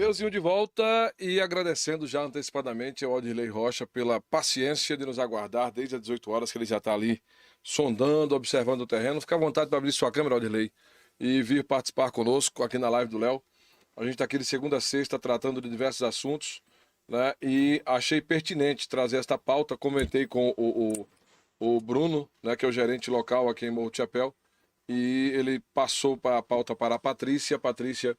Leuzinho de volta e agradecendo já antecipadamente ao Aldirley Rocha pela paciência de nos aguardar desde as 18 horas, que ele já está ali sondando, observando o terreno. Fica à vontade para abrir sua câmera, Aldirley, e vir participar conosco aqui na live do Léo. A gente está aqui de segunda a sexta tratando de diversos assuntos, né? E achei pertinente trazer esta pauta. Comentei com o Bruno, né, que é o gerente local aqui em Morro do Chapéu, e ele passou a pauta para a Patrícia. A Patrícia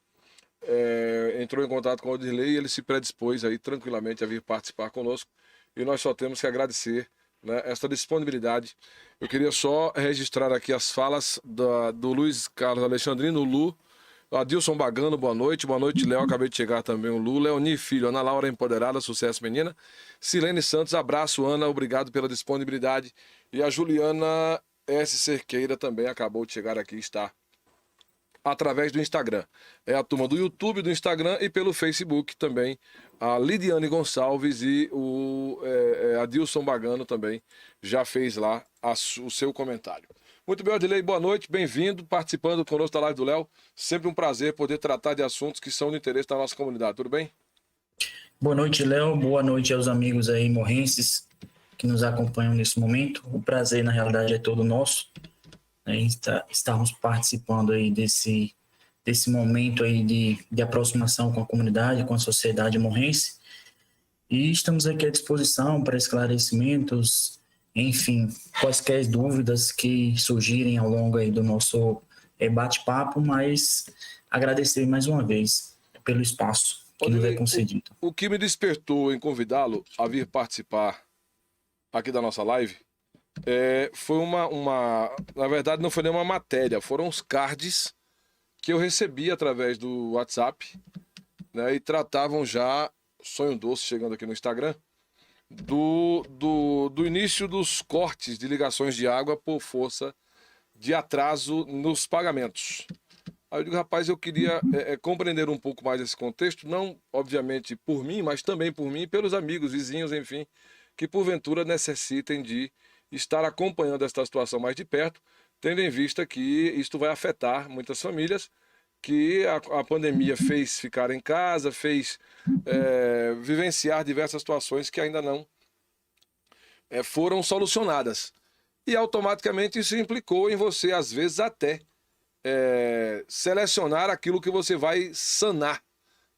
entrou em contato com o Aldirley e ele se predispôs aí tranquilamente a vir participar conosco. E nós só temos que agradecer, né, esta disponibilidade. Eu queria só registrar aqui as falas do Luiz Carlos Alexandrino, o Lu, Adilson Bagano, boa noite, Léo, acabei de chegar também o Lu, Leoni Filho, Ana Laura Empoderada, sucesso menina, Silene Santos, abraço Ana, obrigado pela disponibilidade, e a Juliana S. Cerqueira também acabou de chegar aqui, está através do Instagram. É a turma do YouTube, do Instagram e pelo Facebook também. A Lidiane Gonçalves e o Adilson Bagano também já fez lá o seu comentário. Muito bem, Aldirley, boa noite, bem-vindo, participando conosco da live do Léo. Sempre um prazer poder tratar de assuntos que são de interesse da nossa comunidade, tudo bem? Boa noite, Léo, boa noite aos amigos aí morrenses que nos acompanham nesse momento. O prazer, na realidade, é todo nosso. Estarmos participando aí desse momento aí de aproximação com a comunidade, com a sociedade morrense, e estamos aqui à disposição para esclarecimentos, enfim, quaisquer dúvidas que surgirem ao longo aí do nosso bate-papo, mas agradecer mais uma vez pelo espaço que nos é concedido. O que me despertou em convidá-lo a vir participar aqui da nossa live foi na verdade não foi nenhuma matéria, foram os cards que eu recebi através do WhatsApp, né, e tratavam já, Sonho Doce chegando aqui no Instagram, do início dos cortes de ligações de água por força de atraso nos pagamentos. Aí eu digo, rapaz, eu queria compreender um pouco mais esse contexto, não obviamente por mim, mas também por mim e pelos amigos, vizinhos, enfim, que porventura necessitem de estar acompanhando esta situação mais de perto, tendo em vista que isto vai afetar muitas famílias, que a pandemia fez ficar em casa, fez vivenciar diversas situações que ainda não foram solucionadas. E automaticamente isso implicou em você, às vezes, até selecionar aquilo que você vai sanar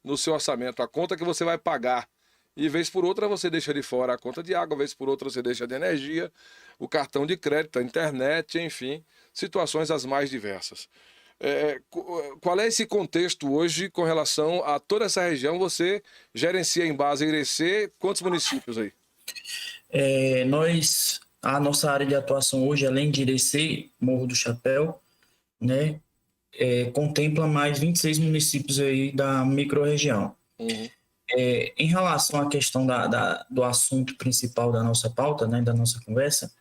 no seu orçamento, a conta que você vai pagar. E vez por outra você deixa de fora a conta de água, vez por outra você deixa de energia, o cartão de crédito, a internet, enfim, situações as mais diversas. Qual é esse contexto hoje com relação a toda essa região? Você gerencia em base a Irecê, quantos municípios aí? A nossa área de atuação hoje, além de Irecê, Morro do Chapéu, né, contempla mais 26 municípios aí da microrregião. Uhum. Em relação à questão do assunto principal da nossa pauta, né, da nossa conversa,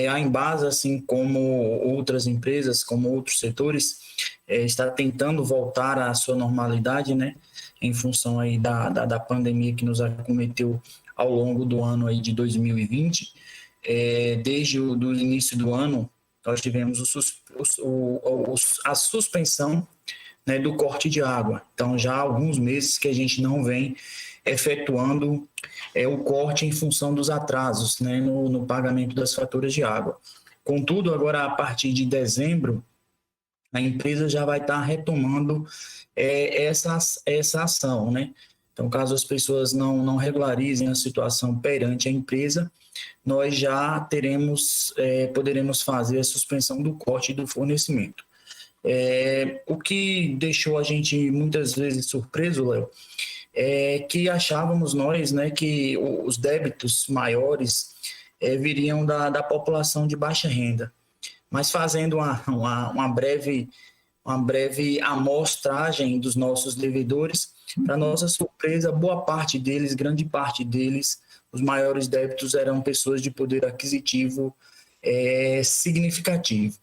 a Embasa, assim como outras empresas, como outros setores, está tentando voltar à sua normalidade, né, em função aí da pandemia que nos acometeu ao longo do ano aí de 2020. Desde o início do ano, nós tivemos a suspensão, né, do corte de água. Então, já há alguns meses que a gente não vem efetuando o corte em função dos atrasos, né, no pagamento das faturas de água. Contudo, agora, a partir de dezembro, a empresa já vai estar retomando essa ação, né? Então, caso as pessoas não regularizem a situação perante a empresa, nós já poderemos fazer a suspensão do corte do fornecimento. O que deixou a gente muitas vezes surpreso, Léo, é que achávamos nós, né, que os débitos maiores viriam da população de baixa renda. Mas fazendo uma breve amostragem dos nossos devedores, para nossa surpresa, boa parte deles, grande parte deles, os maiores débitos eram pessoas de poder aquisitivo significativo.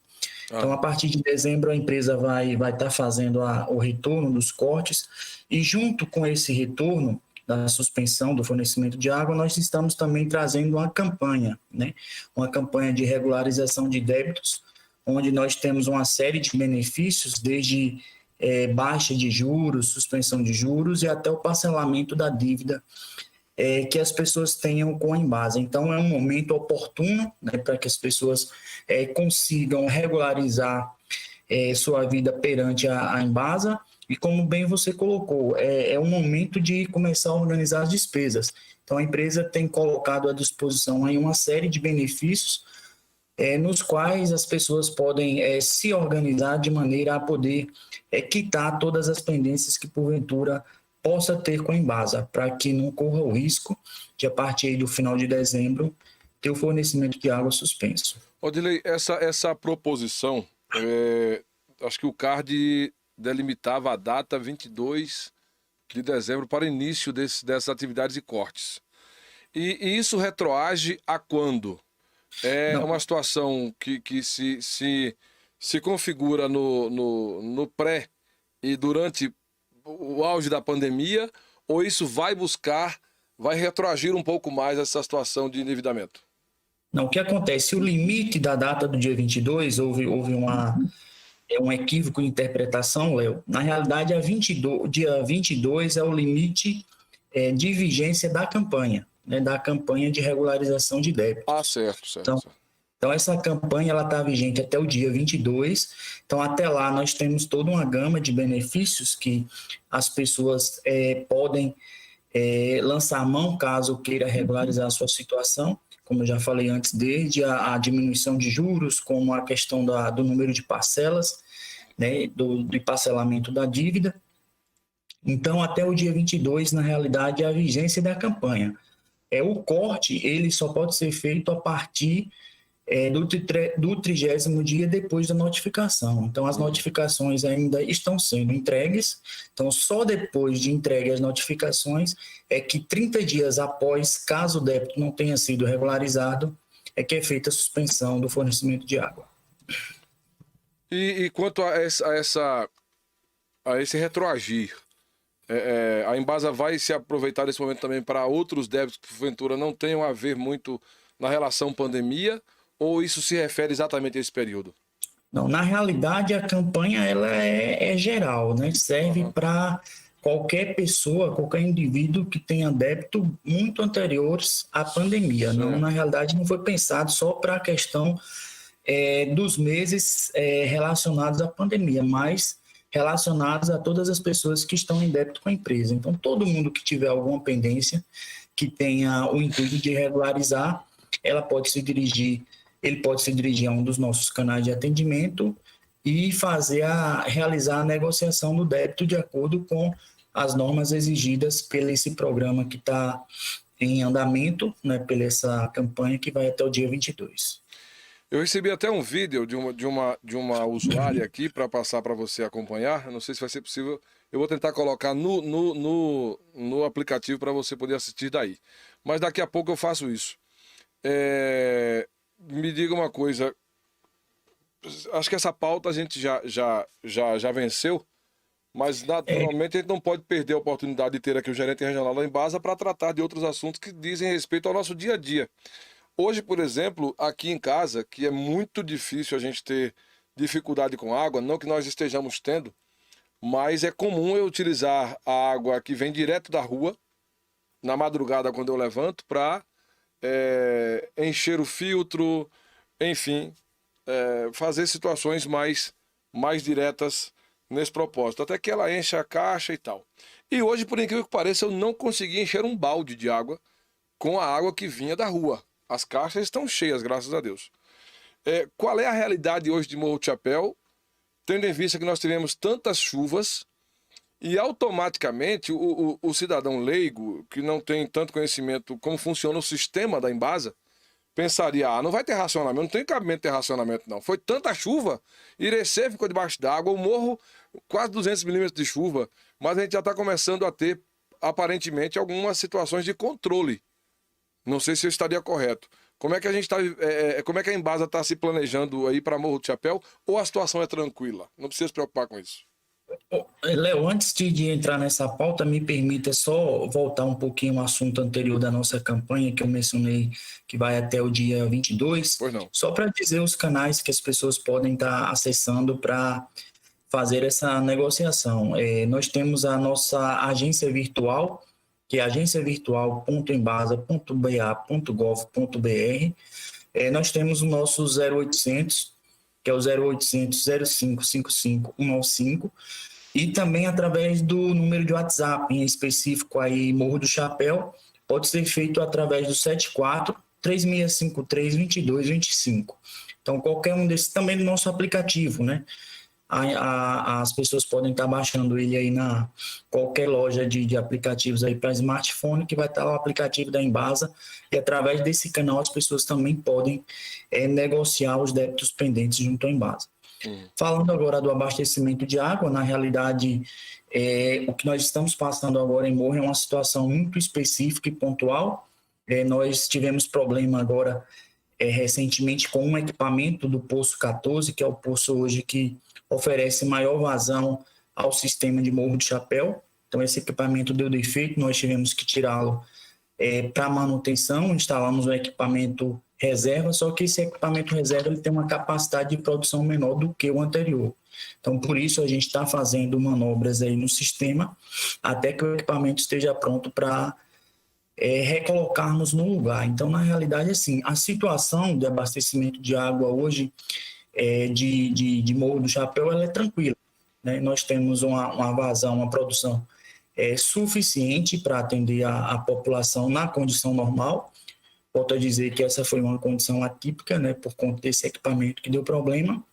Então, a partir de dezembro, a empresa vai estar fazendo o retorno dos cortes, e junto com esse retorno da suspensão do fornecimento de água, nós estamos também trazendo uma campanha, né? Uma campanha de regularização de débitos, onde nós temos uma série de benefícios, desde baixa de juros, suspensão de juros e até o parcelamento da dívida que as pessoas tenham com a Embasa. Então, é um momento oportuno, né, para que as pessoas consigam regularizar sua vida perante a Embasa. E como bem você colocou, é um momento de começar a organizar as despesas. Então, a empresa tem colocado à disposição aí uma série de benefícios nos quais as pessoas podem se organizar de maneira a poder quitar todas as pendências que, porventura, possa ter com a Embasa, para que não corra o risco de, a partir do final de dezembro, ter o fornecimento de água suspenso. Odilei, essa proposição, acho que o CARD delimitava a data 22 de dezembro para início dessas atividades e cortes. E isso retroage a quando? É uma situação que se configura no pré e durante o auge da pandemia, ou isso vai retroagir um pouco mais essa situação de endividamento? Não, o que acontece? O limite da data do dia 22, houve um equívoco de interpretação, Léo. Na realidade, dia 22 é o limite de vigência da campanha, né, da campanha de regularização de débitos. Ah, certo. Então essa campanha está vigente até o dia 22. Então, até lá, nós temos toda uma gama de benefícios que as pessoas podem lançar mão caso queira regularizar a sua situação. Como eu já falei antes, desde a diminuição de juros, como a questão do número de parcelas, né, do parcelamento da dívida. Então, até o dia 22, na realidade, é a vigência da campanha. O corte, ele só pode ser feito a partir do 30º dia depois da notificação. Então, as notificações ainda estão sendo entregues. Então, só depois de entregue as notificações é que 30 dias após, caso o débito não tenha sido regularizado, é que é feita a suspensão do fornecimento de água. E quanto a esse retroagir, a Embasa vai se aproveitar desse momento também para outros débitos que, porventura, não tenham a ver muito na relação pandemia, ou isso se refere exatamente a esse período? Não, na realidade, a campanha ela é geral, né? Serve para qualquer pessoa, qualquer indivíduo que tenha débito muito anteriores à pandemia. Não, na realidade, não foi pensado só para a questão dos meses relacionados à pandemia, mas relacionados a todas as pessoas que estão em débito com a empresa. Então, todo mundo que tiver alguma pendência, que tenha o intuito de regularizar, ele pode se dirigir a um dos nossos canais de atendimento e realizar a negociação do débito de acordo com as normas exigidas pelo esse programa que está em andamento, né, pela essa campanha que vai até o dia 22. Eu recebi até um vídeo de uma usuária aqui para passar para você acompanhar. Eu não sei se vai ser possível. Eu vou tentar colocar no aplicativo para você poder assistir daí. Mas daqui a pouco eu faço isso. Me diga uma coisa. Acho que essa pauta a gente já venceu, mas naturalmente a gente não pode perder a oportunidade de ter aqui o gerente regional da Embasa para tratar de outros assuntos que dizem respeito ao nosso dia a dia. Hoje, por exemplo, aqui em casa, que é muito difícil a gente ter dificuldade com água, não que nós estejamos tendo, mas é comum eu utilizar a água que vem direto da rua, na madrugada quando eu levanto, para encher o filtro, enfim, fazer situações mais diretas nesse propósito, até que ela enche a caixa e tal. E hoje, por incrível que pareça, eu não consegui encher um balde de água com a água que vinha da rua. As caixas estão cheias, graças a Deus. Qual é a realidade hoje de Morro do Chapéu, tendo em vista que nós tivemos tantas chuvas e automaticamente o cidadão leigo, que não tem tanto conhecimento como funciona o sistema da Embasa, pensaria, não vai ter racionamento, não tem cabimento ter racionamento não. Foi tanta chuva, Irecê ficou debaixo d'água, o morro quase 200 milímetros de chuva, mas a gente já está começando a ter, aparentemente, algumas situações de controle. Não sei se eu estaria correto. Como é que a gente como é que a Embasa está se planejando aí para Morro do Chapéu, ou a situação é tranquila? Não precisa se preocupar com isso. Léo, antes de entrar nessa pauta, me permita só voltar um pouquinho ao assunto anterior da nossa campanha, que eu mencionei que vai até o dia 22. Pois não. Só para dizer os canais que as pessoas podem estar acessando para fazer essa negociação. Nós temos a nossa agência virtual, que é agenciavirtual.embasa.ba.gov.br. Nós temos o nosso 0800, que é o 0800 05 55 195, e também através do número de WhatsApp, em específico aí Morro do Chapéu, pode ser feito através do 74 3653 2225. Então, qualquer um desses, também do nosso aplicativo, né? As pessoas podem estar baixando ele aí na qualquer loja de aplicativos aí para smartphone, que vai estar o aplicativo da Embasa, e através desse canal as pessoas também podem negociar os débitos pendentes junto à Embasa. Falando agora do abastecimento de água, na realidade, o que nós estamos passando agora em Morro é uma situação muito específica e pontual. Nós tivemos problema agora recentemente com um equipamento do Poço 14, que é o poço hoje que oferece maior vazão ao sistema de Morro do Chapéu. Então, esse equipamento deu defeito, nós tivemos que tirá-lo para manutenção, instalamos um equipamento reserva, só que esse equipamento reserva ele tem uma capacidade de produção menor do que o anterior. Então, por isso, a gente está fazendo manobras aí no sistema até que o equipamento esteja pronto para recolocarmos no lugar. Então, na realidade, assim, a situação de abastecimento de água hoje de Morro do Chapéu ela é tranquila, né? Nós temos uma vazão, uma produção suficiente para atender a população na condição normal. Volto a dizer que essa foi uma condição atípica, né, por conta desse equipamento que deu problema,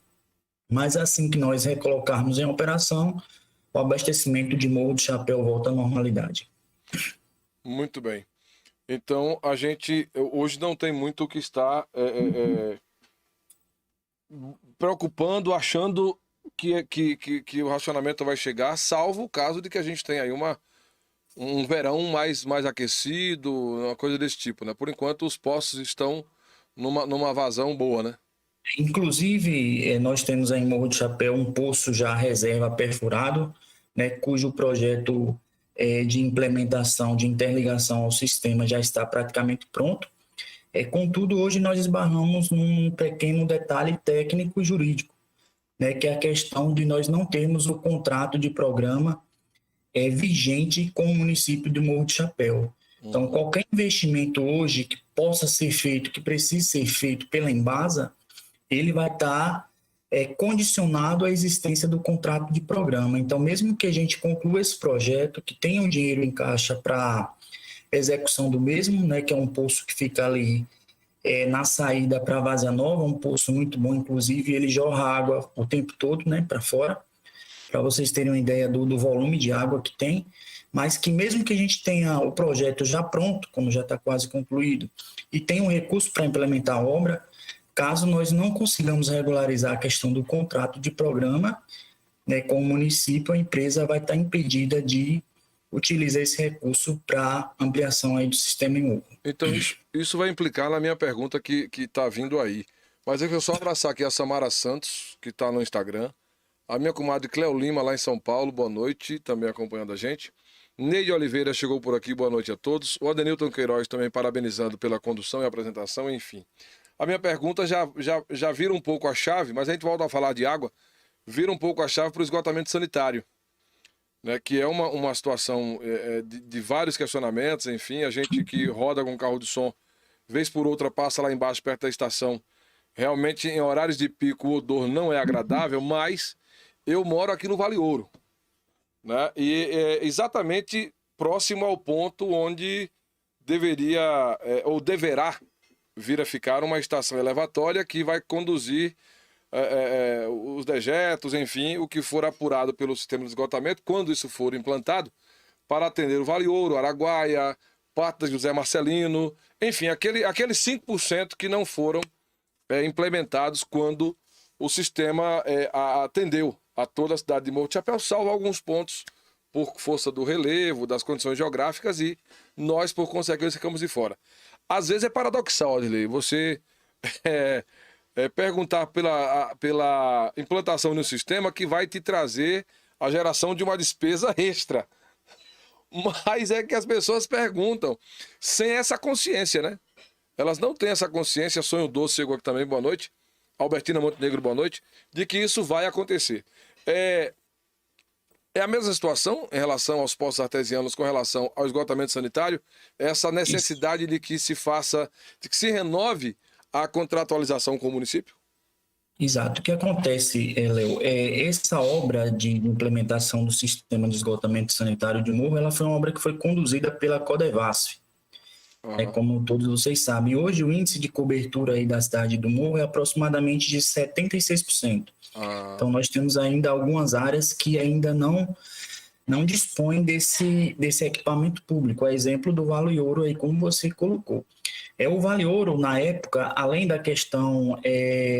mas assim que nós recolocarmos em operação, o abastecimento de Morro do Chapéu volta à normalidade. Muito bem. Então, a gente hoje não tem muito o que estar preocupando, achando que o racionamento vai chegar, salvo o caso de que a gente tenha aí um verão mais aquecido, uma coisa desse tipo, né? Por enquanto, os poços estão numa vazão boa, né? Inclusive, nós temos aí em Morro do Chapéu um poço já reserva perfurado, né, cujo projeto de implementação, de interligação ao sistema já está praticamente pronto. Contudo, hoje nós esbarramos num pequeno detalhe técnico e jurídico, né, que é a questão de nós não termos o contrato de programa vigente com o município de Morro do Chapéu. Então, qualquer investimento hoje que possa ser feito, que precise ser feito pela Embasa, ele vai estar condicionado à existência do contrato de programa. Então, mesmo que a gente conclua esse projeto, que tenha um dinheiro em caixa para execução do mesmo, né, que é um poço que fica ali na saída para a Várzea Nova, um poço muito bom, inclusive ele jorra água o tempo todo, né, para fora, para vocês terem uma ideia do volume de água que tem, mas que mesmo que a gente tenha o projeto já pronto, como já está quase concluído, e tenha um recurso para implementar a obra, caso nós não consigamos regularizar a questão do contrato de programa, né, com o município, a empresa vai estar impedida de utilizar esse recurso para ampliação aí do sistema em Morro. Então, isso vai implicar na minha pergunta que está vindo aí. Mas eu quero só abraçar aqui a Samara Santos, que está no Instagram. A minha comadre Cleo Lima, lá em São Paulo, boa noite, também acompanhando a gente. Neide Oliveira chegou por aqui, boa noite a todos. O Adenilton Queiroz também parabenizando pela condução e apresentação, enfim. A minha pergunta já vira um pouco a chave, mas a gente volta a falar de água, vira um pouco a chave para o esgotamento sanitário, né, que é uma situação de vários questionamentos, enfim, a gente que roda com carro de som, vez por outra passa lá embaixo perto da estação, realmente em horários de pico o odor não é agradável, mas eu moro aqui no Vale Ouro, né, e é exatamente próximo ao ponto onde deveria ou deverá vir a ficar uma estação elevatória que vai conduzir os dejetos, enfim, o que for apurado pelo sistema de esgotamento, quando isso for implantado, para atender o Vale Ouro, Araguaia, parte da José Marcelino, enfim, aqueles 5% que não foram implementados quando o sistema atendeu a toda a cidade de Morro do Chapéu, salvo alguns pontos por força do relevo, das condições geográficas, e nós, por consequência, ficamos de fora. Às vezes é paradoxal, Adilei, você perguntar pela implantação de um sistema que vai te trazer a geração de uma despesa extra. Mas é que as pessoas perguntam sem essa consciência, né? Elas não têm essa consciência. Sonho Doce chegou aqui também, boa noite. Albertina Montenegro, boa noite. De que isso vai acontecer. É, é a mesma situação em relação aos poços artesianos com relação ao esgotamento sanitário? Essa Isso. necessidade de que se faça, de que se renove a contratualização com o município? Exato. O que acontece, Léo, essa obra de implementação do sistema de esgotamento sanitário de Morro, ela foi uma obra que foi conduzida pela Codevasf, Aham. como todos vocês sabem. Hoje, o índice de cobertura aí da cidade do Morro é aproximadamente de 76%. Ah, Então, nós temos ainda algumas áreas que ainda não dispõem desse equipamento público. A exemplo do Vale Ouro, aí, como você colocou. O Vale Ouro, na época, além da questão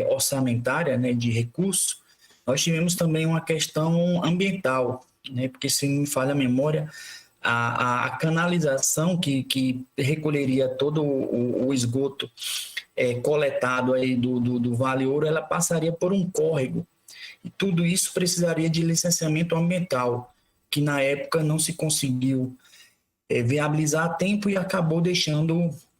orçamentária, né, de recursos, nós tivemos também uma questão ambiental, né, porque, se não me falha a memória, a canalização que recolheria todo o esgoto coletado aí do Vale Ouro, ela passaria por um córrego. E tudo isso precisaria de licenciamento ambiental, que na época não se conseguiu viabilizar a tempo e acabou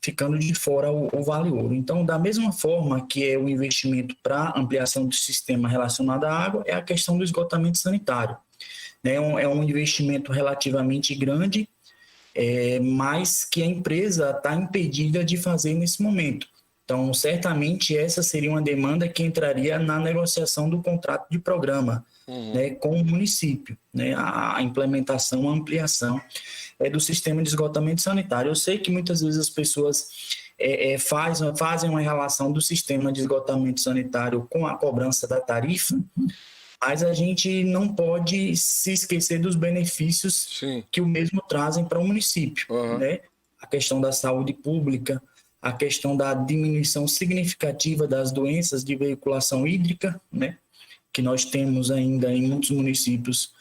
ficando de fora o Vale Ouro. Então, da mesma forma que é o investimento para ampliação do sistema relacionado à água, é a questão do esgotamento sanitário. Né? É um investimento relativamente grande, mas que a empresa está impedida de fazer nesse momento. Então, certamente, essa seria uma demanda que entraria na negociação do contrato de programa, uhum. né, com o município, né, a implementação, a ampliação do sistema de esgotamento sanitário. Eu sei que muitas vezes as pessoas fazem uma relação do sistema de esgotamento sanitário com a cobrança da tarifa, mas a gente não pode se esquecer dos benefícios Sim. que o mesmo trazem para o município, Aham. né? A questão da saúde pública, a questão da diminuição significativa das doenças de veiculação hídrica, né? Que nós temos ainda em muitos municípios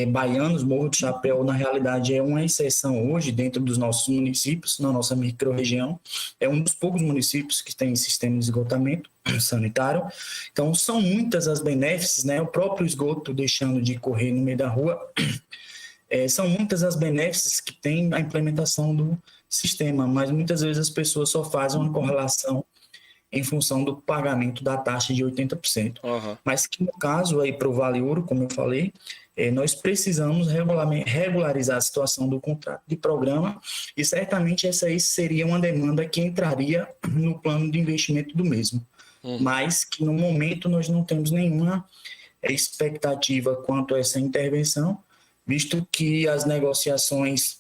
baianos. Morro do Chapéu, na realidade, é uma exceção hoje dentro dos nossos municípios, na nossa microrregião. É um dos poucos municípios que tem sistema de esgotamento sanitário. Então, são muitas as benéficas, né? O próprio esgoto deixando de correr no meio da rua. São muitas as benéficas que tem a implementação do sistema, mas muitas vezes as pessoas só fazem uma correlação em função do pagamento da taxa de 80%. Aham. Mas que, no caso, aí para o Vale Ouro, como eu falei, nós precisamos regularizar a situação do contrato de programa, e certamente essa aí seria uma demanda que entraria no plano de investimento do mesmo. Uhum. Mas que, no momento, nós não temos nenhuma expectativa quanto a essa intervenção, visto que as negociações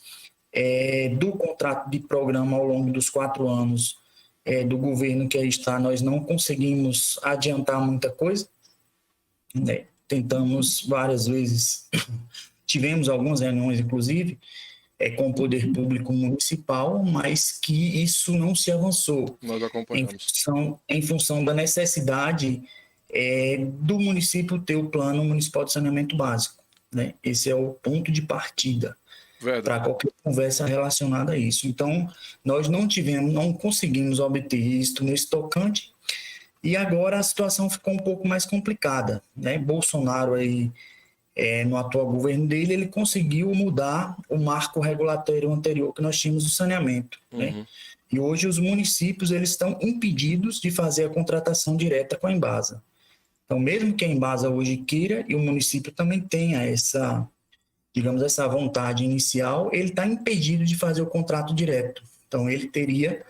do contrato de programa ao longo dos 4 anos do governo que aí está, nós não conseguimos adiantar muita coisa, né? Tentamos várias vezes, tivemos algumas reuniões, inclusive, com o poder público municipal, mas que isso não se avançou, Nós em acompanhamos. em função da necessidade do município ter o plano municipal de saneamento básico, né? Esse é o ponto de partida Verdade. para qualquer conversa relacionada a isso. Então, nós não conseguimos obter isso nesse tocante, e agora a situação ficou um pouco mais complicada, né? Bolsonaro aí, no atual governo dele, ele conseguiu mudar o marco regulatório anterior que nós tínhamos do saneamento, né? Uhum. E hoje os municípios eles estão impedidos de fazer a contratação direta com a Embasa. Então, mesmo que a Embasa hoje queira e o município também tenha essa, digamos, essa vontade inicial, ele está impedido de fazer o contrato direto. Então, ele teria,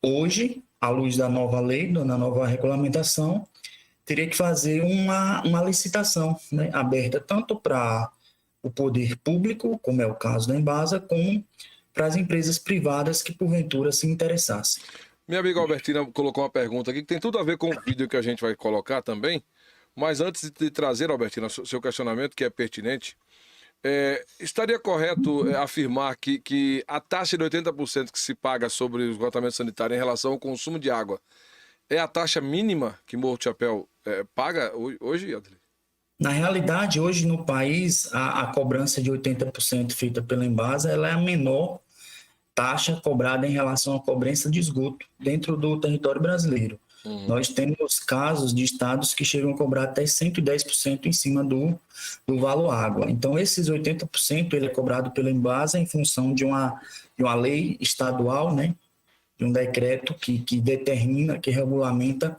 hoje, à luz da nova lei, da nova regulamentação, teria que fazer uma licitação, né, aberta tanto para o poder público, como é o caso da Embasa, como para as empresas privadas que, porventura, se interessassem. Minha amiga Albertina colocou uma pergunta aqui que tem tudo a ver com o vídeo que a gente vai colocar também. Mas antes de trazer, Albertina, seu questionamento, que é pertinente, estaria correto afirmar que a taxa de 80% que se paga sobre o esgotamento sanitário em relação ao consumo de água é a taxa mínima que Morro do Chapéu paga hoje, Adri? Na realidade, hoje no país, a cobrança de 80% feita pela Embasa, ela é a menor taxa cobrada em relação à cobrança de esgoto dentro do território brasileiro. Uhum. Nós temos casos de estados que chegam a cobrar até 110% em cima do valor água. Então, esses 80% ele é cobrado pela Embasa em função de uma lei estadual, né? De um decreto que determina, que regulamenta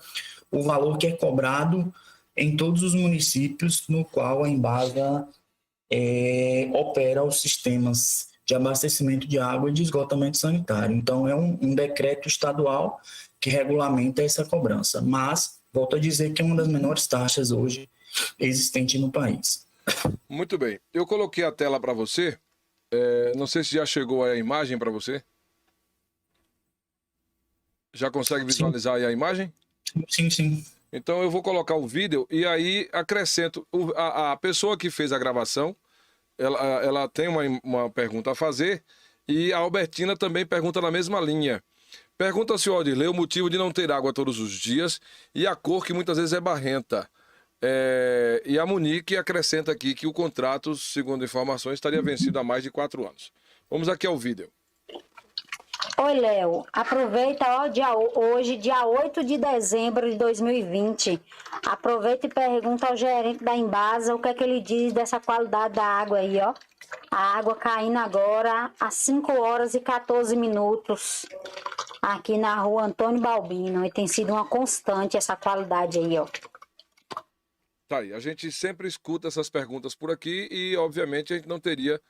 o valor que é cobrado em todos os municípios no qual a Embasa opera os sistemas de abastecimento de água e de esgotamento sanitário. Então, é um decreto estadual que regulamenta essa cobrança. Mas, volto a dizer que é uma das menores taxas hoje existente no país. Muito bem. Eu coloquei a tela para você. Não sei se já chegou aí a imagem para você. Já consegue visualizar aí a imagem? Sim, sim. Então eu vou colocar o vídeo e aí acrescento. A pessoa que fez a gravação, ela tem uma pergunta a fazer e a Albertina também pergunta na mesma linha. Pergunta se o Odilei o motivo de não ter água todos os dias e a cor que muitas vezes é barrenta. E a Monique acrescenta aqui que o contrato, segundo informações, estaria vencido há mais de 4 anos. Vamos aqui ao vídeo. Oi, Léo. Aproveita hoje, dia 8 de dezembro de 2020. Aproveita e pergunta ao gerente da Embasa o que é que ele diz dessa qualidade da água aí, ó. A água caindo agora às 5 horas e 14 minutos aqui na rua Antônio Balbino. E tem sido uma constante essa qualidade aí, ó. Tá aí, a gente sempre escuta essas perguntas por aqui e, obviamente, a gente não teria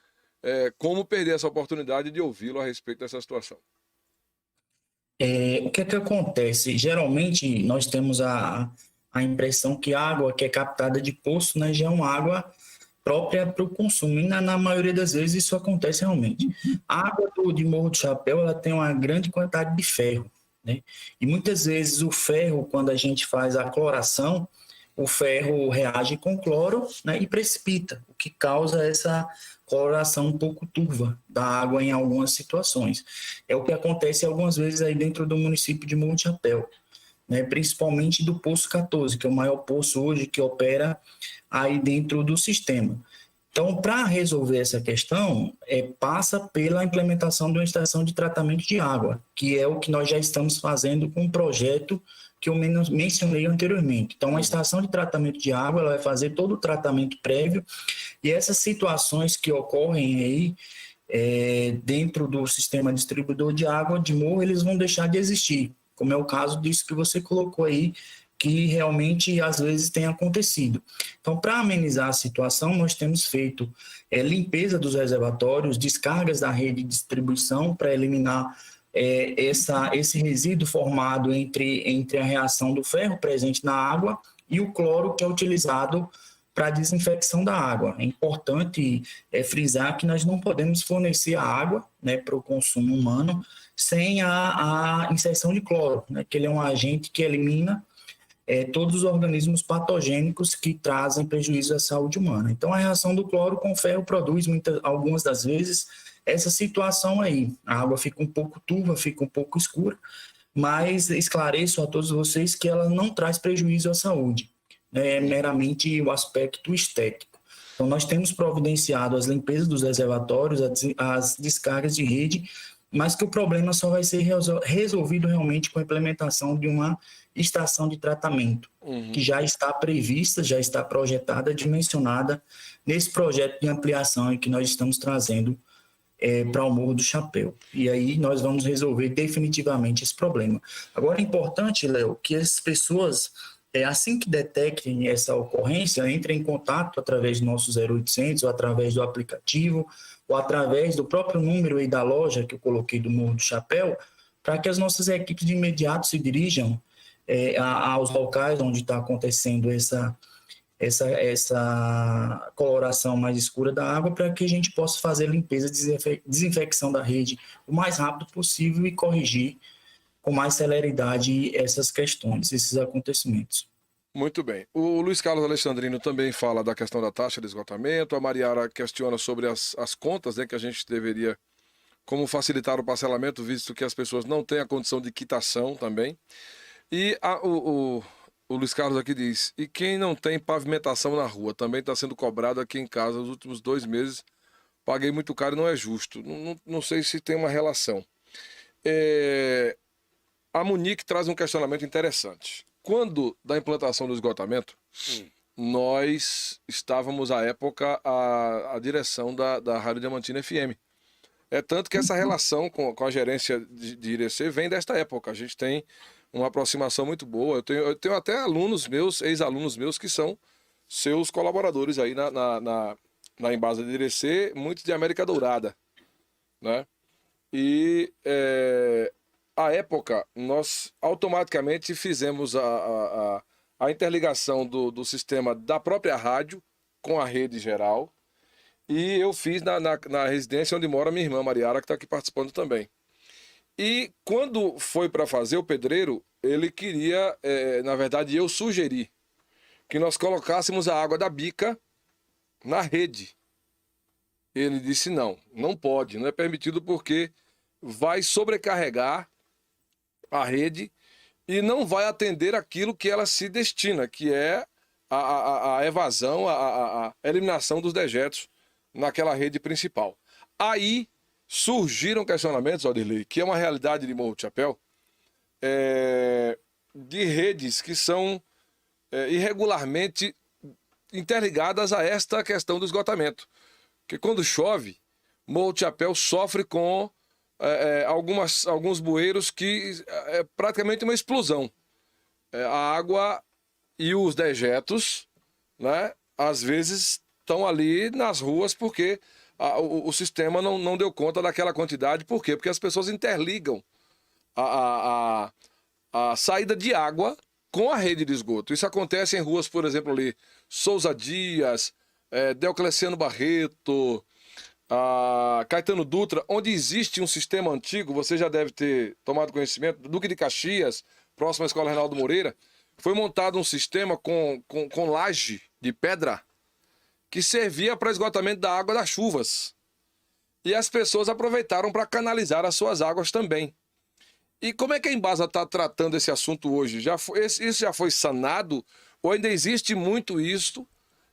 como perder essa oportunidade de ouvi-lo a respeito dessa situação. O que é que acontece? Geralmente, nós temos a impressão que a água que é captada de poço, né, já é uma água própria para o consumo. E na maioria das vezes isso acontece realmente. A água de Morro do Chapéu, ela tem uma grande quantidade de ferro, né? E muitas vezes o ferro, quando a gente faz a cloração, o ferro reage com cloro, né, e precipita, o que causa essa coloração um pouco turva da água em algumas situações. É o que acontece algumas vezes aí dentro do município de Morro do Chapéu, né, principalmente do Poço 14, que é o maior poço hoje que opera aí dentro do sistema. Então, para resolver essa questão, passa pela implementação de uma estação de tratamento de água, que é o que nós já estamos fazendo com um projeto que eu mencionei anteriormente. Então, a estação de tratamento de água ela vai fazer todo o tratamento prévio e essas situações que ocorrem aí dentro do sistema distribuidor de água de Morro, eles vão deixar de existir, como é o caso disso que você colocou aí, que realmente às vezes tem acontecido. Então, para amenizar a situação, nós temos feito limpeza dos reservatórios, descargas da rede de distribuição para eliminar esse resíduo formado entre a reação do ferro presente na água e o cloro que é utilizado para a desinfecção da água. É importante frisar que nós não podemos fornecer a água, né, para o consumo humano sem a inserção de cloro, né, que ele é um agente que elimina todos os organismos patogênicos que trazem prejuízo à saúde humana. Então, a reação do cloro com ferro produz, algumas das vezes, essa situação aí. A água fica um pouco turva, fica um pouco escura, mas esclareço a todos vocês que ela não traz prejuízo à saúde, é meramente o aspecto estético. Então, nós temos providenciado as limpezas dos reservatórios, as descargas de rede, mas que o problema só vai ser resolvido realmente com a implementação de uma estação de tratamento, que já está prevista, já está projetada, dimensionada nesse projeto de ampliação que nós estamos trazendo para o Morro do Chapéu. E aí nós vamos resolver definitivamente esse problema. Agora é importante, Léo, que as pessoas, assim que detectem essa ocorrência, entrem em contato através do nosso 0800, ou através do aplicativo, ou através do próprio número aí da loja que eu coloquei do Morro do Chapéu, para que as nossas equipes de imediato se dirijam aos locais onde está acontecendo essa coloração mais escura da água, para que a gente possa fazer limpeza, desinfecção da rede o mais rápido possível e corrigir com mais celeridade essas questões, esses acontecimentos. Muito bem. O Luiz Carlos Alexandrino também fala da questão da taxa de esgotamento. A Mariara questiona sobre as contas, né, que a gente deveria, como facilitar o parcelamento, visto que as pessoas não têm a condição de quitação também. E o Luiz Carlos aqui diz, e quem não tem pavimentação na rua também está sendo cobrado aqui em casa nos últimos 2 meses. Paguei muito caro e não é justo. Não sei se tem uma relação. A Monique traz um questionamento interessante. Quando da implantação do esgotamento, nós estávamos à época a direção da Rádio Diamantina FM. Tanto que essa relação com a gerência de IRC vem desta época. A gente tem uma aproximação muito boa. Eu tenho até alunos meus, ex-alunos meus, que são seus colaboradores aí na Embasa de Irecê, muitos de América Dourada, né? E à época, nós automaticamente fizemos a interligação do sistema da própria rádio com a rede geral, e eu fiz na residência onde mora minha irmã Mariara, que está aqui participando também. E quando foi para fazer, o pedreiro, ele queria, na verdade, eu sugeri que nós colocássemos a água da bica na rede. Ele disse não pode, não é permitido porque vai sobrecarregar a rede e não vai atender aquilo que ela se destina, que é a evasão, a eliminação dos dejetos naquela rede principal. Aí surgiram questionamentos, Aldirley, que é uma realidade de Morro do Chapéu, de redes que são irregularmente interligadas a esta questão do esgotamento. Porque quando chove, Morro do Chapéu sofre com alguns bueiros que é praticamente uma explosão. A água e os dejetos, né, às vezes estão ali nas ruas porque o sistema não deu conta daquela quantidade. Por quê? Porque as pessoas interligam a saída de água com a rede de esgoto. Isso acontece em ruas, por exemplo, ali, Souza Dias, Deocleciano Barreto, Caetano Dutra, onde existe um sistema antigo, você já deve ter tomado conhecimento, Duque de Caxias, próximo à Escola Reinaldo Moreira, foi montado um sistema com laje de pedra que servia para esgotamento da água das chuvas. E as pessoas aproveitaram para canalizar as suas águas também. E como é que a Embasa está tratando esse assunto hoje? Isso já foi sanado ou ainda existe muito isso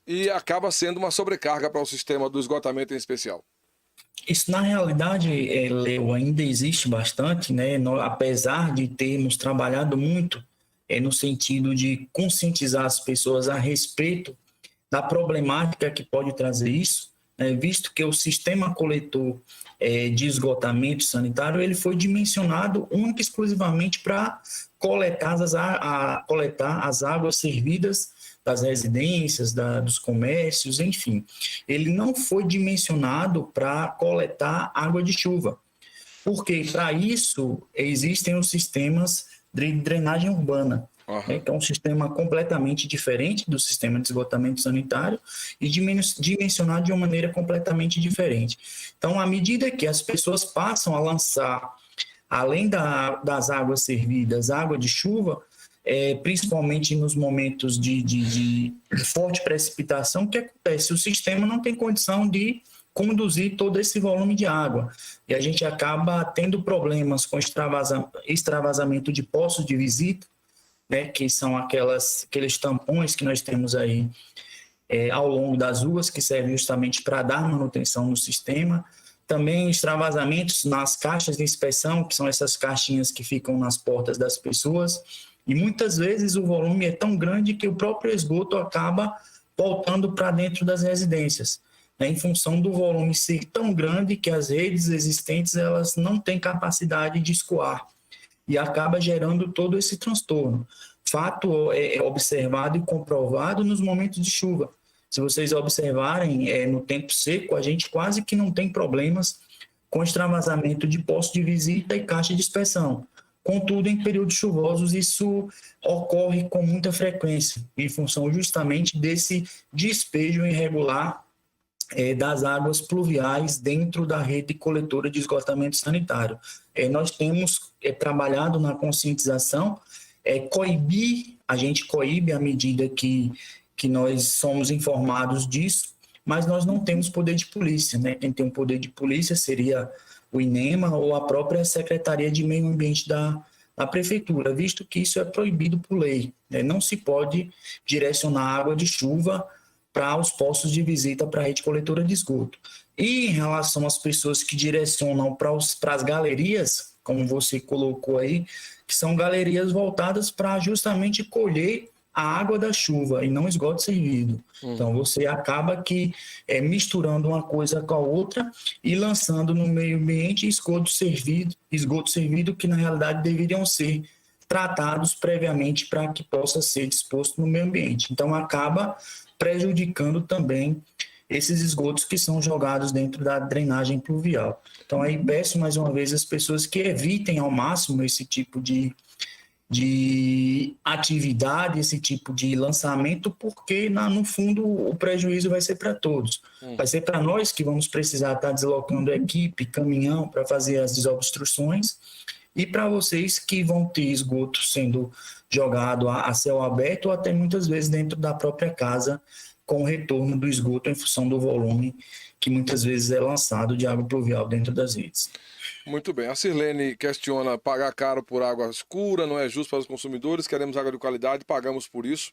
e acaba sendo uma sobrecarga para o sistema do esgotamento em especial? Isso, na realidade, Leo, ainda existe bastante, né? Apesar de termos trabalhado muito no sentido de conscientizar as pessoas a respeito da problemática que pode trazer isso, né? Visto que o sistema coletor de esgotamento sanitário ele foi dimensionado única e exclusivamente para coletar as águas servidas das residências, dos comércios, enfim. Ele não foi dimensionado para coletar água de chuva, porque para isso existem os sistemas de drenagem urbana, que é um sistema completamente diferente do sistema de esgotamento sanitário e dimensionado de uma maneira completamente diferente. Então, à medida que as pessoas passam a lançar, além das águas servidas, água de chuva, principalmente nos momentos de forte precipitação, o que acontece? O sistema não tem condição de conduzir todo esse volume de água. E a gente acaba tendo problemas com extravasamento de poços de visita, né, que são aqueles tampões que nós temos aí ao longo das ruas, que servem justamente para dar manutenção no sistema. Também extravasamentos nas caixas de inspeção, que são essas caixinhas que ficam nas portas das pessoas. E muitas vezes o volume é tão grande que o próprio esgoto acaba voltando para dentro das residências, né, em função do volume ser tão grande que as redes existentes elas não têm capacidade de escoar e acaba gerando todo esse transtorno. Fato observado e comprovado nos momentos de chuva. Se vocês observarem, no tempo seco, a gente quase que não tem problemas com extravasamento de poço de visita e caixa de inspeção. Contudo, em períodos chuvosos, isso ocorre com muita frequência, em função justamente desse despejo irregular das águas pluviais dentro da rede coletora de esgotamento sanitário. Nós temos trabalhado na conscientização, a gente coíbe à medida que nós somos informados disso, mas nós não temos poder de polícia, né? Quem tem o poder de polícia seria o INEMA ou a própria Secretaria de Meio Ambiente da Prefeitura, visto que isso é proibido por lei, né? Não se pode direcionar água de chuva para os postos de visita para a rede coletora de esgoto. E em relação às pessoas que direcionam para as galerias, como você colocou aí, que são galerias voltadas para justamente colher a água da chuva e não esgoto servido. Então, você acaba misturando uma coisa com a outra e lançando no meio ambiente esgoto servido, que na realidade deveriam ser tratados previamente para que possa ser disposto no meio ambiente. Então, acaba prejudicando também esses esgotos que são jogados dentro da drenagem pluvial. Então, aí peço mais uma vez às pessoas que evitem ao máximo esse tipo de atividade, esse tipo de lançamento, porque no fundo o prejuízo vai ser para todos. Vai ser para nós que vamos precisar estar deslocando equipe, caminhão para fazer as desobstruções, e para vocês que vão ter esgoto sendo jogado a céu aberto ou até muitas vezes dentro da própria casa, com o retorno do esgoto em função do volume que muitas vezes é lançado de água pluvial dentro das redes. Muito bem. A Sirlene questiona: pagar caro por água escura não é justo para os consumidores, queremos água de qualidade, pagamos por isso.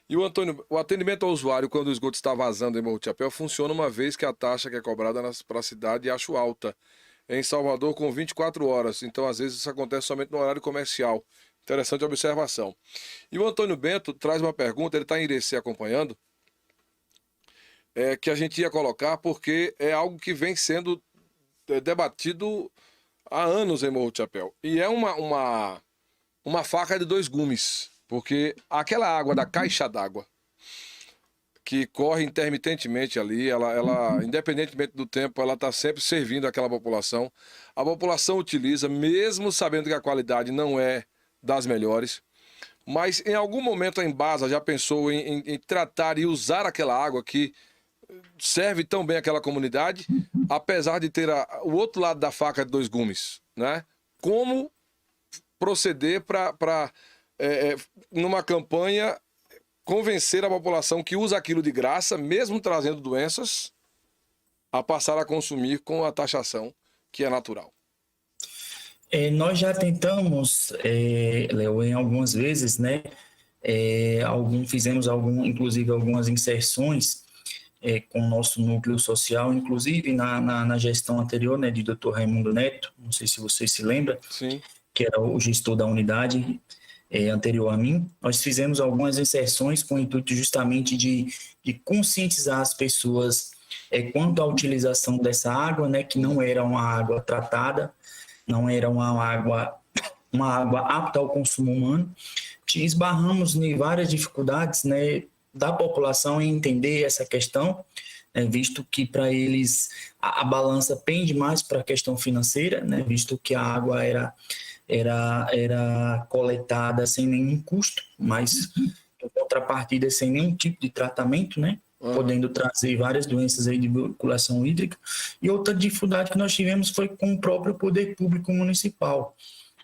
E o Antônio, o atendimento ao usuário quando o esgoto está vazando em Morro de Chapéu funciona uma vez que a taxa que é cobrada para a cidade acho alta. Em Salvador com 24 horas, então às vezes isso acontece somente no horário comercial. Interessante observação. E o Antônio Bento traz uma pergunta, ele está em Irecê acompanhando, que a gente ia colocar porque é algo que vem sendo debatido há anos em Morro de Chapéu. E é uma faca de dois gumes, porque aquela água da caixa d'água que corre intermitentemente ali, ela independentemente do tempo, ela está sempre servindo àquela população. A população utiliza, mesmo sabendo que a qualidade não é das melhores. Mas em algum momento a Embasa já pensou em tratar e usar aquela água que serve tão bem àquela comunidade, apesar de ter o outro lado da faca de dois gumes, né? Como proceder para numa campanha, convencer a população que usa aquilo de graça, mesmo trazendo doenças, a passar a consumir com a taxação que é natural. Nós já tentamos, Léo, em algumas vezes, né? Fizemos inclusive algumas inserções com o nosso núcleo social, inclusive na gestão anterior, né, de Dr. Raimundo Neto, não sei se você se lembra, Sim. Que era o gestor da unidade anterior a mim. Nós fizemos algumas inserções com o intuito justamente de conscientizar as pessoas quanto à utilização dessa água, né, que não era uma água tratada, não era uma água apta ao consumo humano. Esbarramos em várias dificuldades, né, da população em entender essa questão, visto que para eles a balança pende mais para a questão financeira, né, visto que a água era coletada sem nenhum custo, mas em contrapartida sem nenhum tipo de tratamento, né, podendo trazer várias doenças aí de vinculação hídrica. E outra dificuldade que nós tivemos foi com o próprio poder público municipal,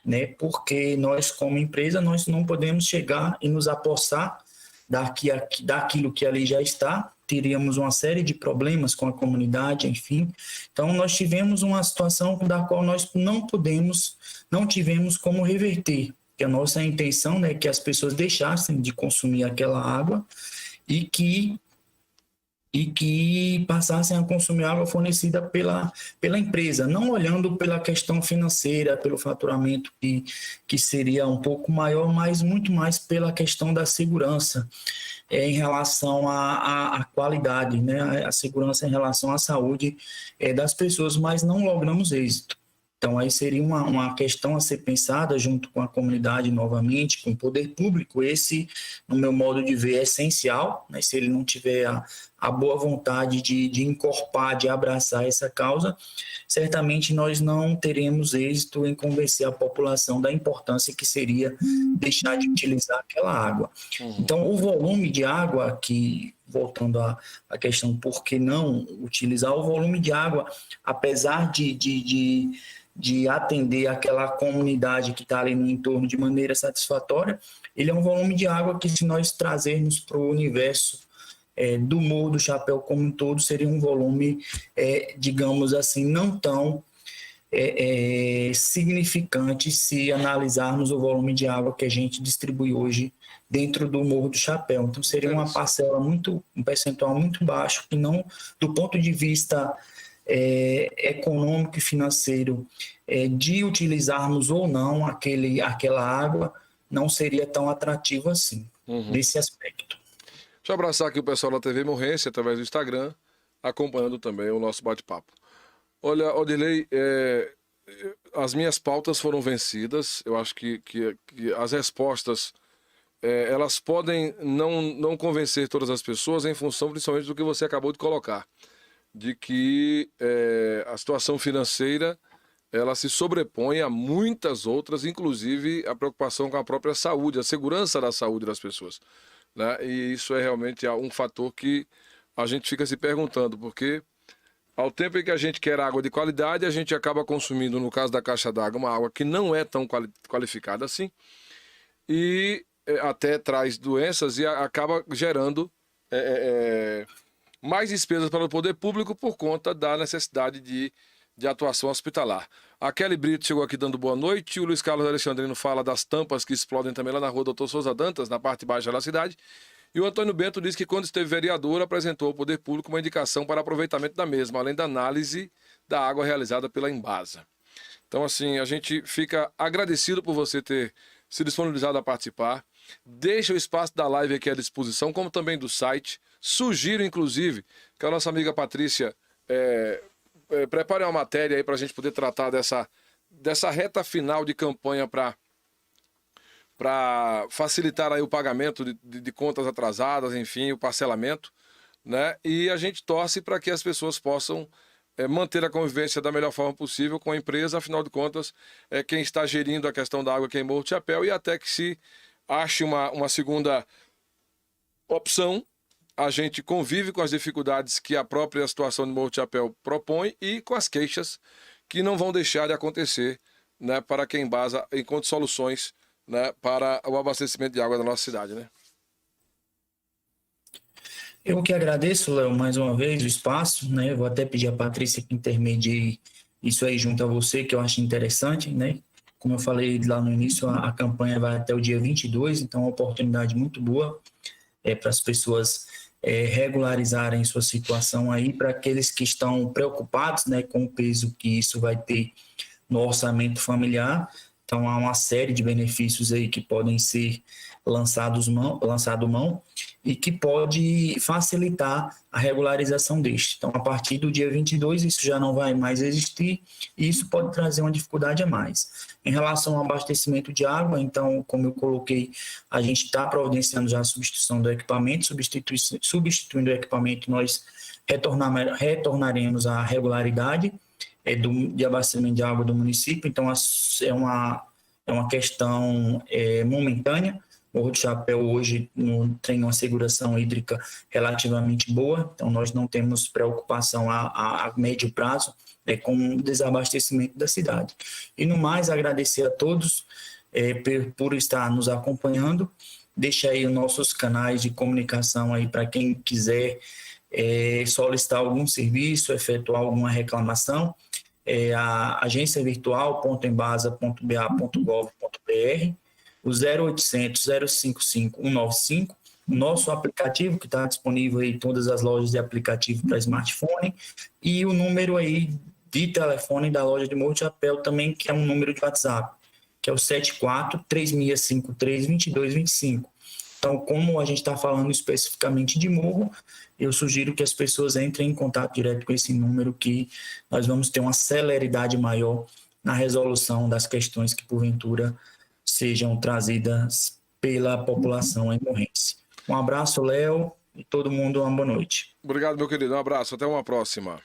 né, porque nós como empresa nós não podemos chegar e nos apossar daquilo que ali já está, teríamos uma série de problemas com a comunidade, enfim. Então, nós tivemos uma situação da qual nós não tivemos como reverter, que a nossa intenção, né, é que as pessoas deixassem de consumir aquela água e que passassem a consumir água fornecida pela empresa, não olhando pela questão financeira, pelo faturamento que seria um pouco maior, mas muito mais pela questão da segurança em relação à qualidade, né? A segurança em relação à saúde das pessoas, mas não logramos êxito. Então, aí seria uma questão a ser pensada junto com a comunidade novamente, com o poder público. Esse, no meu modo de ver, é essencial, né? Se ele não tiver a boa vontade de encorpar, de abraçar essa causa, certamente nós não teremos êxito em convencer a população da importância que seria deixar de utilizar aquela água. Então, o volume de água que... Voltando à questão por que não utilizar o volume de água, apesar de atender aquela comunidade que está ali no entorno de maneira satisfatória, ele é um volume de água que, se nós trazermos para o universo do Morro do Chapéu como um todo, seria um volume, digamos assim, não tão significante se analisarmos o volume de água que a gente distribui hoje dentro do Morro do Chapéu. Então, seria uma parcela um percentual muito baixo, que não, do ponto de vista econômico e financeiro, de utilizarmos ou não aquela água, não seria tão atrativo assim, nesse aspecto. Deixa eu abraçar aqui o pessoal da TV Morrense, através do Instagram, acompanhando também o nosso bate-papo. Olha, Odilei, as minhas pautas foram vencidas. Eu acho que as respostas elas podem não convencer todas as pessoas em função principalmente do que você acabou de colocar, de que a situação financeira ela se sobrepõe a muitas outras, inclusive a preocupação com a própria saúde, a segurança da saúde das pessoas, né? E isso é realmente um fator que a gente fica se perguntando, porque ao tempo em que a gente quer água de qualidade, a gente acaba consumindo, no caso da caixa d'água, uma água que não é tão qualificada assim, e até traz doenças e acaba gerando mais despesas para o poder público por conta da necessidade de atuação hospitalar. A Kelly Brito chegou aqui dando boa noite, o Luiz Carlos Alexandrino fala das tampas que explodem também lá na rua Doutor Souza Dantas, na parte baixa da cidade, e o Antônio Bento diz que quando esteve vereador apresentou ao poder público uma indicação para aproveitamento da mesma, além da análise da água realizada pela Embasa. Então, assim, a gente fica agradecido por você ter se disponibilizado a participar. Deixa o espaço da live aqui à disposição, como também do site. Sugiro, inclusive, que a nossa amiga Patrícia prepare uma matéria aí para a gente poder tratar dessa reta final de campanha para facilitar aí o pagamento de contas atrasadas, enfim, o parcelamento, né? E a gente torce para que as pessoas possam manter a convivência da melhor forma possível com a empresa, afinal de contas, quem está gerindo a questão da água aqui em Morro do Chapéu, e até que se ache uma segunda opção, a gente convive com as dificuldades que a própria situação de Morro do Chapéu propõe e com as queixas que não vão deixar de acontecer, né, para que a Embasa encontre soluções, né, para o abastecimento de água da nossa cidade, né? Eu que agradeço, Léo, mais uma vez o espaço, né? Eu vou até pedir a Patrícia que intermedie isso aí junto a você, que eu acho interessante, né? Como eu falei lá no início, a campanha vai até o dia 22, então é uma oportunidade muito boa para as pessoas regularizarem sua situação aí, para aqueles que estão preocupados, né, com o peso que isso vai ter no orçamento familiar. Então, há uma série de benefícios aí que podem ser lançado mão e que pode facilitar a regularização deste. Então, a partir do dia 22, isso já não vai mais existir e isso pode trazer uma dificuldade a mais. Em relação ao abastecimento de água, então, como eu coloquei, a gente está providenciando já a substituição do equipamento, substituindo o equipamento, nós retornaremos à regularidade de abastecimento de água do município, então é uma questão momentânea. Morro do Chapéu hoje tem uma segurança hídrica relativamente boa, então nós não temos preocupação a médio prazo com o desabastecimento da cidade. E no mais, agradecer a todos por estar nos acompanhando. Deixa aí os nossos canais de comunicação aí para quem quiser solicitar algum serviço, efetuar alguma reclamação. A agência virtual.embasa.ba.gov.br, o 0800 055 195, o nosso aplicativo que está disponível aí em todas as lojas de aplicativo para smartphone, e o número aí de telefone da loja de Morro do Chapéu também, que é um número de WhatsApp, que é o 74-3653-2225. Então, como a gente está falando especificamente de Morro, eu sugiro que as pessoas entrem em contato direto com esse número, que nós vamos ter uma celeridade maior na resolução das questões que, porventura, sejam trazidas pela população morrense. Um abraço, Léo, e todo mundo uma boa noite. Obrigado, meu querido. Um abraço. Até uma próxima.